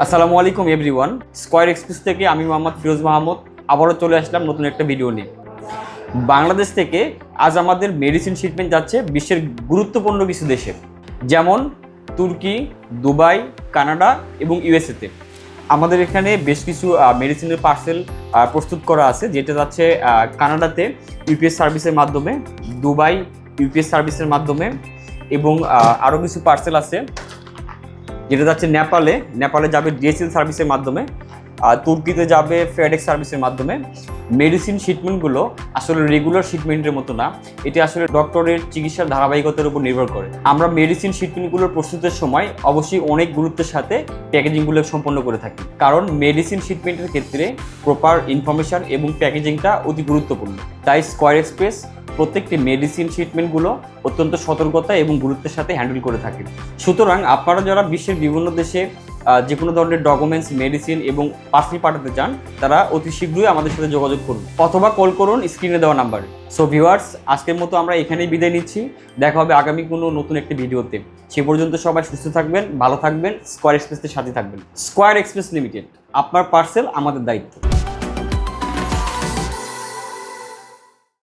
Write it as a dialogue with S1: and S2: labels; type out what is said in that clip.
S1: আসসালামু আলাইকুম everyone. Square express থেকে আমি মোহাম্মদ ফিরোজ মাহমুদ আবারও চলে আসলাম নতুন একটা ভিডিও নিয়ে। বাংলাদেশ থেকে আজ আমাদের মেডিসিন শিপমেন্ট যাচ্ছে বিশ্বের গুরুত্বপূর্ণ কিছু দেশে, যেমন তুর্কি, দুবাই, কানাডা এবং ইউএসএতে। আমাদের এখানে বেশ কিছু মেডিসিনের পার্সেল প্রস্তুত করা আছে, যেটা যাচ্ছে কানাডাতে ইউপিএস সার্ভিসের মাধ্যমে, দুবাই ইউপিএস সার্ভিসের মাধ্যমে, এবং আরও কিছু পার্সেল আছে যেটা যাচ্ছে নেপালে যাবে ডিএসএল সার্ভিসের মাধ্যমে, আর তুর্কিতে যাবে ফেডেক্স সার্ভিসের মাধ্যমে। মেডিসিন শিপমেন্টগুলো আসলে রেগুলার শিপমেন্টের মতো না, এটি আসলে ডক্টরের চিকিৎসার ধারাবাহিকতার উপর নির্ভর করে। আমরা মেডিসিন শিপমেন্টগুলোর প্রস্তুতের সময় অবশ্যই অনেক গুরুত্বের সাথে প্যাকেজিংগুলো সম্পন্ন করে থাকি, কারণ মেডিসিন শিপমেন্টের ক্ষেত্রে প্রপার ইনফরমেশন এবং প্যাকেজিংটা অতি গুরুত্বপূর্ণ। তাই স্কয়ার এক্সপ্রেস প্রত্যেকটি মেডিসিন শিপমেন্টগুলো অত্যন্ত সতর্কতা এবং গুরুত্বের সাথে হ্যান্ডেল করে থাকে। সুতরাং আপনারা যারা বিশ্বের বিভিন্ন দেশে যে কোনো ধরনের ডকুমেন্টস, মেডিসিন এবং পার্সেল পাঠাতে চান, তারা অতি শীঘ্রই আমাদের সাথে যোগাযোগ করুন অথবা কল করুন স্ক্রিনে দেওয়া নাম্বারে। সো ভিউয়ার্স, আজকের মতো আমরা এখানেই বিদায় নিচ্ছি। দেখা হবে আগামী কোনো নতুন একটি ভিডিওতে। সে পর্যন্ত সবাই সুস্থ থাকবেন, ভালো থাকবেন, স্কয়ার এক্সপ্রেসের সাথে থাকবেন। স্কয়ার এক্সপ্রেস লিমিটেড, আপনার পার্সেল আমাদের দায়িত্ব।